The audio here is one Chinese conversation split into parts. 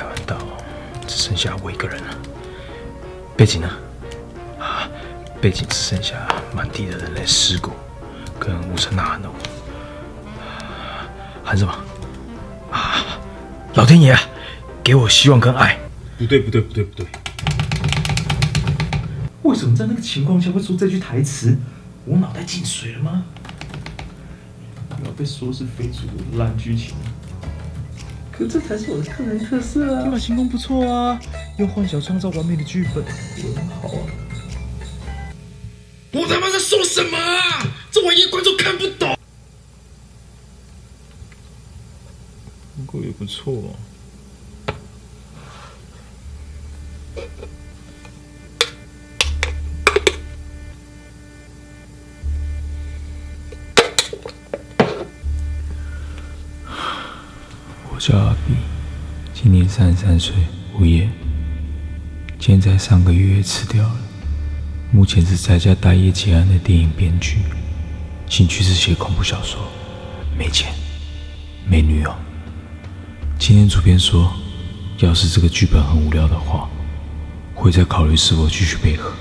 台湾岛只剩下我一个人了。背景呢？背景只剩下满地的人类尸骨，跟无声呐喊的我。喊什么？老天爷啊，给我希望跟爱！不对！为什么在那个情况下会说这句台词？我脑袋进水了吗？不要被说是非主流的烂剧情。可这才是我的个人特色啊！天马行空不错啊，用幻想创造完美的剧本，也很好啊。我他妈在说什么啊？这玩意观众看不懂。不过也不错哦。我叫阿比，今年33岁，无业。现在上个月辞掉了，目前是在家待业结案的电影编剧，兴趣是写恐怖小说，没钱，没女友。今天主编说，要是这个剧本很无聊的话，会再考虑是否继续配合。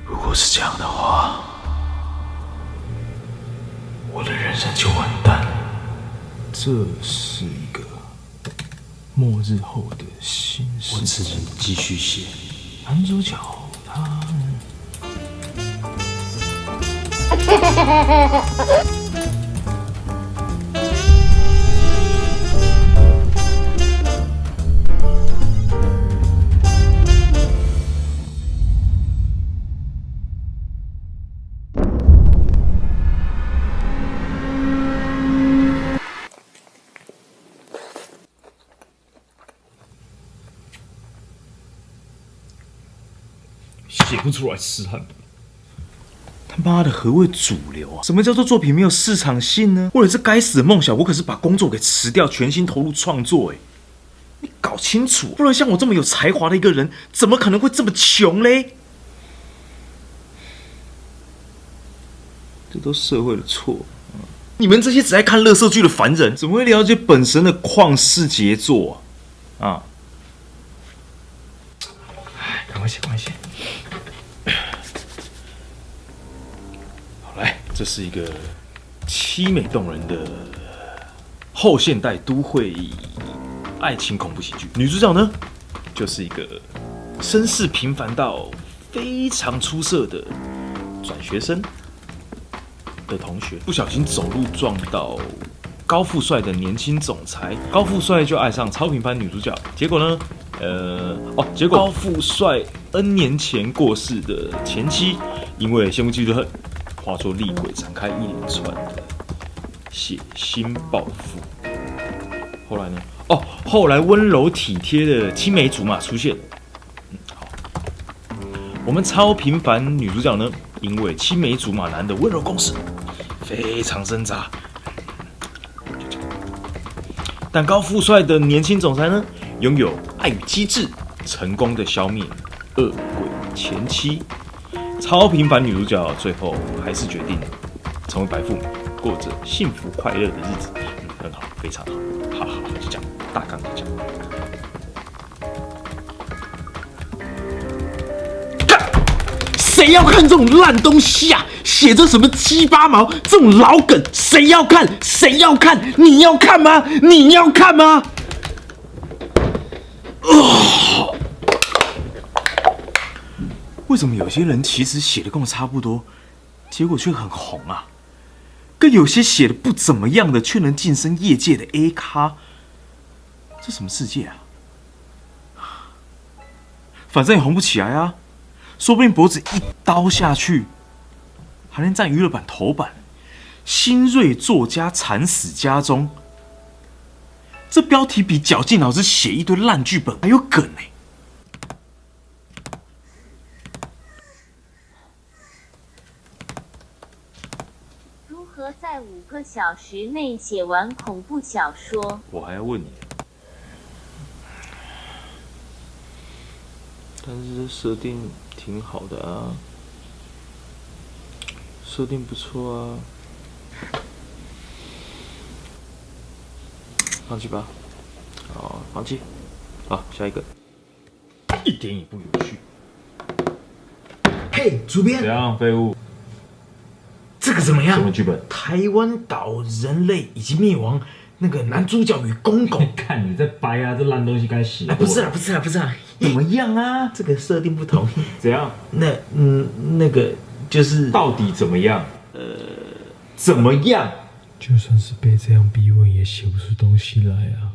如果是这样的话，我的人生就完蛋了。这是一个末日后的新世界。我只能继续写。男主角他。写不出来痴汉。他妈的，何谓主流啊？什么叫做作品没有市场性呢？为了这该死的梦想，我可是把工作给辞掉，全心投入创作。你搞清楚，不然像我这么有才华的一个人，怎么可能会这么穷嘞？这都社会的错。你们这些只爱看垃圾剧的凡人，怎么会了解本神的旷世杰作啊？赶快写，赶快写。好，来，这是一个凄美动人的后现代都会爱情恐怖喜剧。女主角呢，就是一个身世平凡到非常出色的转学生的同学，不小心走路撞到高富帅的年轻总裁，高富帅就爱上超平凡女主角。结果呢，结果高富帅 N 年前过世的前妻，因为羡慕嫉妒恨，化作厉鬼，展开一连串的血腥报复。后来呢？后来温柔体贴的青梅竹马出现。好，我们超平凡女主角呢，因为青梅竹马男的温柔攻势，非常挣扎。但高富帅的年轻总裁呢，拥有爱与机智，成功的消灭恶鬼前妻。超平凡女主角最后还是决定成为白富美，过着幸福快乐的日子。很好，非常好。好，就这样，大纲就这样。谁要看这种烂东西啊？写着什么鸡巴毛，这种老梗，谁要看？谁要看？你要看吗？你要看吗？为什么有些人其实写的跟我差不多，结果却很红啊？跟有些写的不怎么样的，却能晋升业界的 A 咖，这什么世界啊？反正也红不起来啊，说不定脖子一刀下去，还能占娱乐版头版。新锐作家惨死家中，这标题比绞尽脑汁写一堆烂剧本还有梗欸。如何在5个小时内写完恐怖小说？我还要问你，但是这设定挺好的啊，设定不错啊，放弃吧。好，放弃。好，下一个，一点也不有趣。嘿，主编怎，样，废物？这个怎么样？什么剧本？台湾岛人类已经灭亡，那个男主角与公狗。看你在掰啊，这烂东西该写。不是啦，不是啦，不是啦，怎么样啊？这个设定不同。怎样？那个就是到底怎么样？怎么样？就算是被这样逼问，也写不出东西来啊！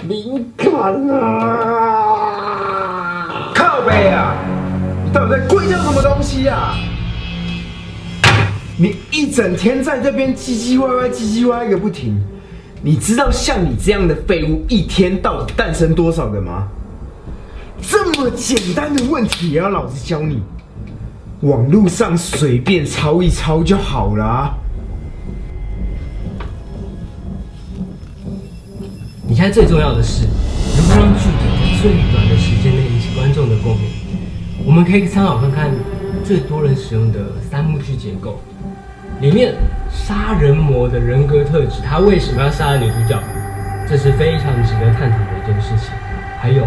敏感啊！靠背啊！你到底在鬼叫什么东西啊？你一整天在这边唧唧歪歪、唧唧歪歪个不停，你知道像你这样的废物一天到底诞生多少个吗？这么简单的问题也要老子教你？网络上随便抄一抄就好了啊！你现在最重要的是如何让剧本在最短的时间内引起观众的共鸣。我们可以参考看看最多人使用的3幕剧结构，里面杀人魔的人格特质，他为什么要杀了女主角，这是非常值得探讨的一件事情。还有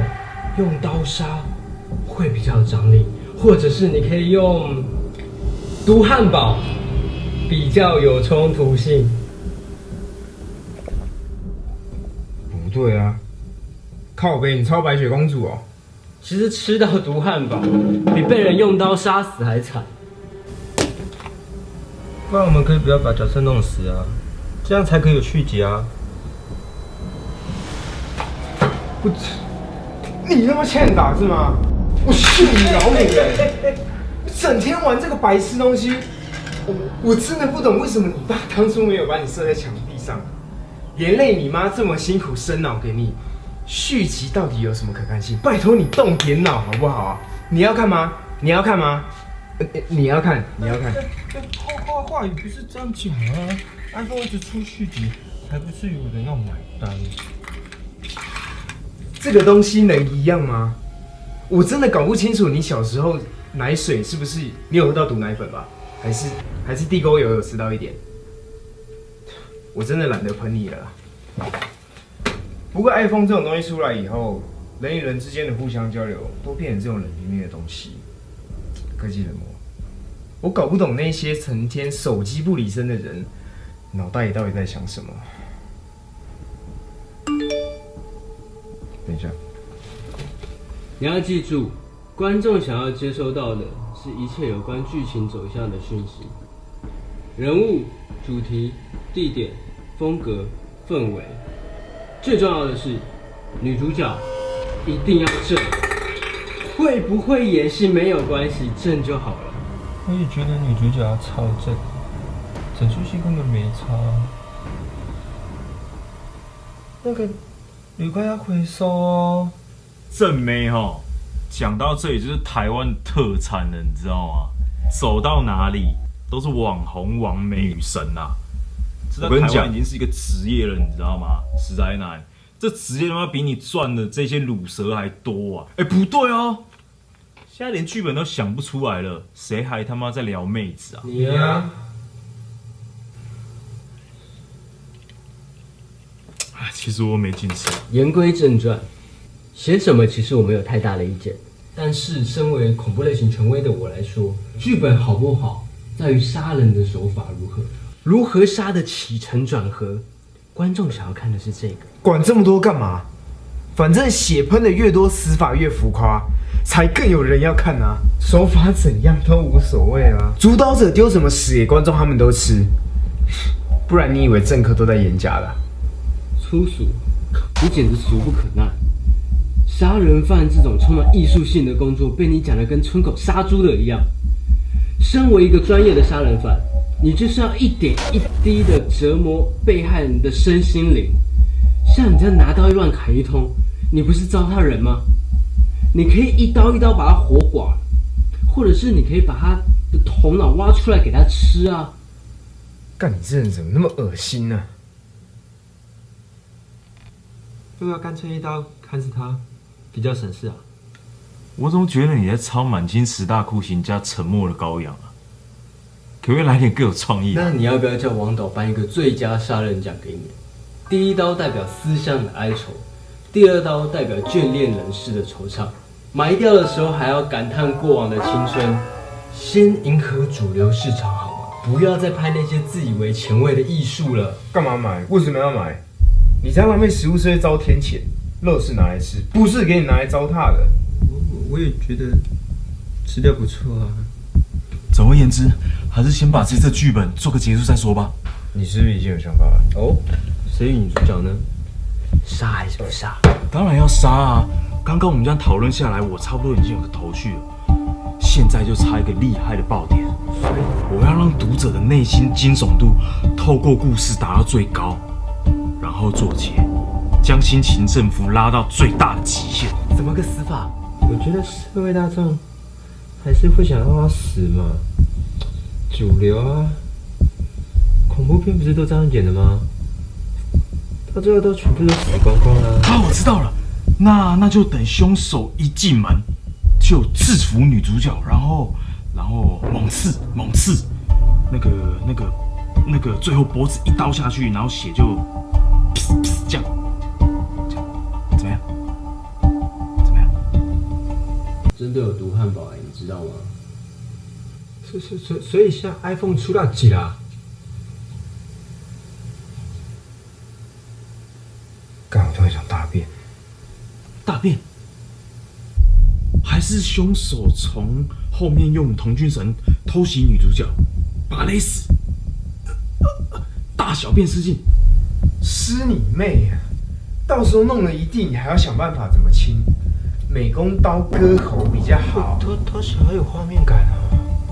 用刀杀会比较有张力，或者是你可以用毒汉堡，比较有冲突性。不对啊，靠北，你抄白雪公主哦。其实吃到毒汉堡比被人用刀杀死还惨。不然我们可以不要把角色弄死啊，这样才可以有续集啊。你那么欠打是吗？我训你老母的！整天玩这个白痴东西，我真的不懂为什么你爸当初没有把你射在墙壁上，连累你妈这么辛苦生脑给你。续集到底有什么可看性？拜托你动点脑好不好啊？你要看吗？你要看吗？你要看，你要看。话语不是这样讲啊 ，iPhone 一直出续集，还不是有人要买单？这个东西能一样吗？我真的搞不清楚你小时候奶水是不是你有喝到毒奶粉吧？还是地沟油有吃到一点？我真的懒得喷你了啦。不过 iPhone 这种东西出来以后，人与人之间的互相交流都变成这种冷冰冰的东西，科技冷漠。我搞不懂那些成天手机不离身的人，脑袋里到底在想什么？等一下。你要记住，观众想要接收到的是一切有关剧情走向的讯息，人物、主题、地点、风格、氛围，最重要的是女主角一定要正，会不会演戏没有关系，正就好了。我也觉得女主角超正，整出戏根本没差。那个旅馆要回收哦。正妹哈，讲到这里就是台湾特产了，你知道吗？走到哪里都是网红、网美女神啊！我跟你讲，已经是一个职业了，你知道吗？实在难，这职业他妈比你赚的这些乳蛇还多啊！哎，不对哦，现在连剧本都想不出来了，谁还他妈在聊妹子啊？你啊，其实我没进去。言归正传，写什么其实我没有太大的意见，但是身为恐怖类型权威的我来说，剧本好不好，在于杀人的手法如何，如何杀的起承转合。观众想要看的是这个。管这么多干嘛？反正血喷的越多，死法越浮夸，才更有人要看啊！手法怎样都无所谓啦。主导者丢什么屎给观众，他们都吃。不然你以为政客都在演假的啊？粗俗，你简直俗不可耐。杀人犯这种充满艺术性的工作，被你讲的跟村口杀猪的一样。身为一个专业的杀人犯，你就是要一点一滴的折磨被害人的身心灵。像你这样拿刀乱砍一通，你不是糟蹋人吗？你可以一刀一刀把他活剐，或者是你可以把他的头脑挖出来给他吃啊！干，你这人怎么那么恶心呢？要不要干脆一刀砍死他，比较省事啊？我总觉得你在抄满清十大酷刑加沉默的羔羊啊，可不可以来点更有创意的？那你要不要叫王导颁一个最佳杀人奖给你？第一刀代表思乡的哀愁，第二刀代表眷恋人世的惆怅。埋掉的时候还要感叹过往的青春，先迎合主流市场好吗？不要再拍那些自以为前卫的艺术了。干嘛买？为什么要买？你这样浪费食物是会遭天谴。肉是拿来吃，不是给你拿来糟蹋的。我也觉得吃掉不错啊。总而言之，还是先把这次剧本做个结束再说吧。你是不是已经有想法了？哦，谁与女主角呢？杀还是不杀？当然要杀啊！刚刚我们这样讨论下来，我差不多已经有个头绪了。现在就差一个厉害的爆点，我要让读者的内心惊悚度透过故事达到最高，然后做结，将心情振幅拉到最大的极限。怎么个死法？我觉得社会大众还是会想让他死嘛。主流啊，恐怖片不是都这样演的吗？到最后都全部都死光光了。啊，我知道了，那就等凶手一进门就制服女主角，然后猛刺，那个最后脖子一刀下去，然后血就这样，怎么样？真的有毒汉堡你知道吗？所以像 iPhone 出到几啦？干，我突然想大便。大便？还是凶手从后面用童军绳偷袭女主角，把她勒死？大小便失禁？湿你妹啊！到时候弄了一地，你还要想办法怎么清。美工刀割喉比较好。偷小有画面感啊！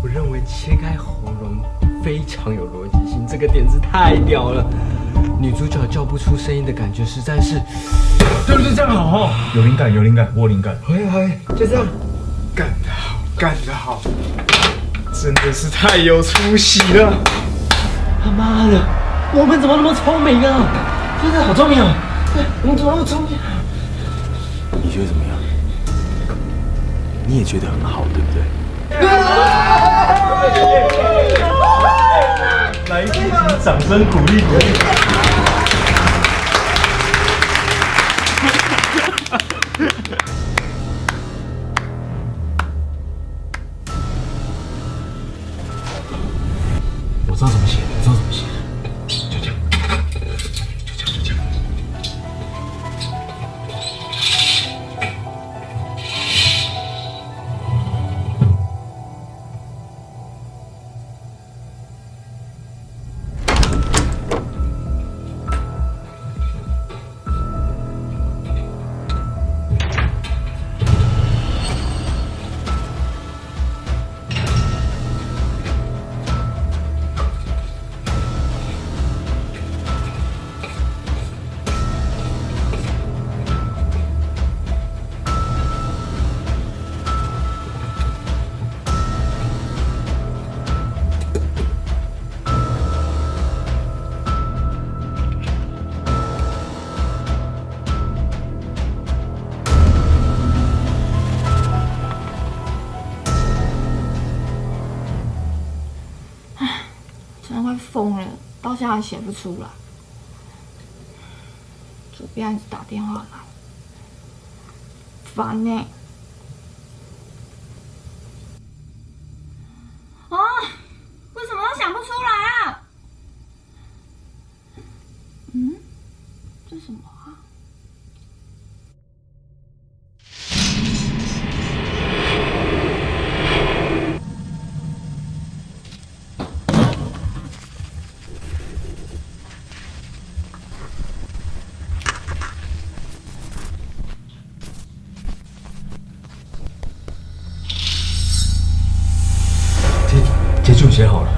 我认为切开喉咙非常有逻辑性，这个点子太屌了。女主角叫不出声音的感觉实在是，对不对？这样好哦，有灵感，我有灵感。好，就这样。干得好，真的是太有出息了！他妈的，我们怎么那么聪明啊？真的好聪明啊！我们怎么那么聪明啊？你觉得怎么样？你也觉得很好，对不对？来，一起掌声鼓励。我知道怎么写，就这样。真的快疯了，到现在还写不出来。主编一直打电话来，烦呢。啊，为什么都想不出来啊？这什么啊？结局写好了。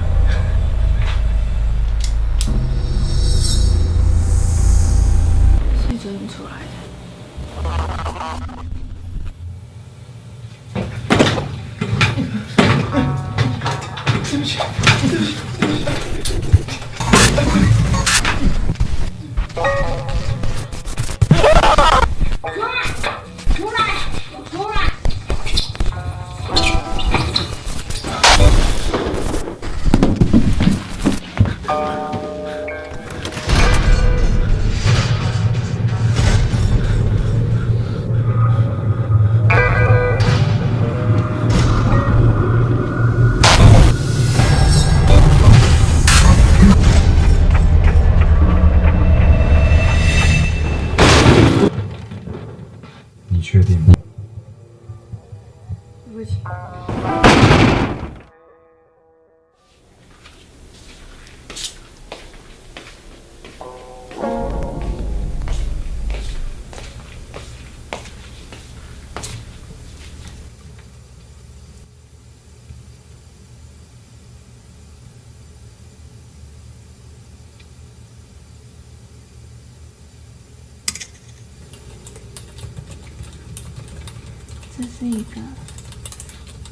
这是一个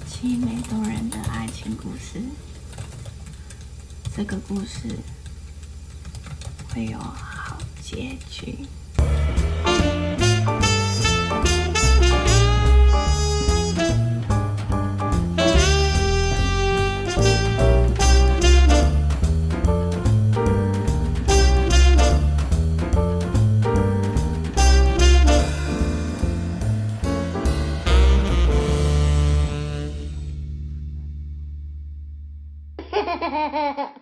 凄美动人的爱情故事。这个故事会有好结局。哈哈哈哈哈！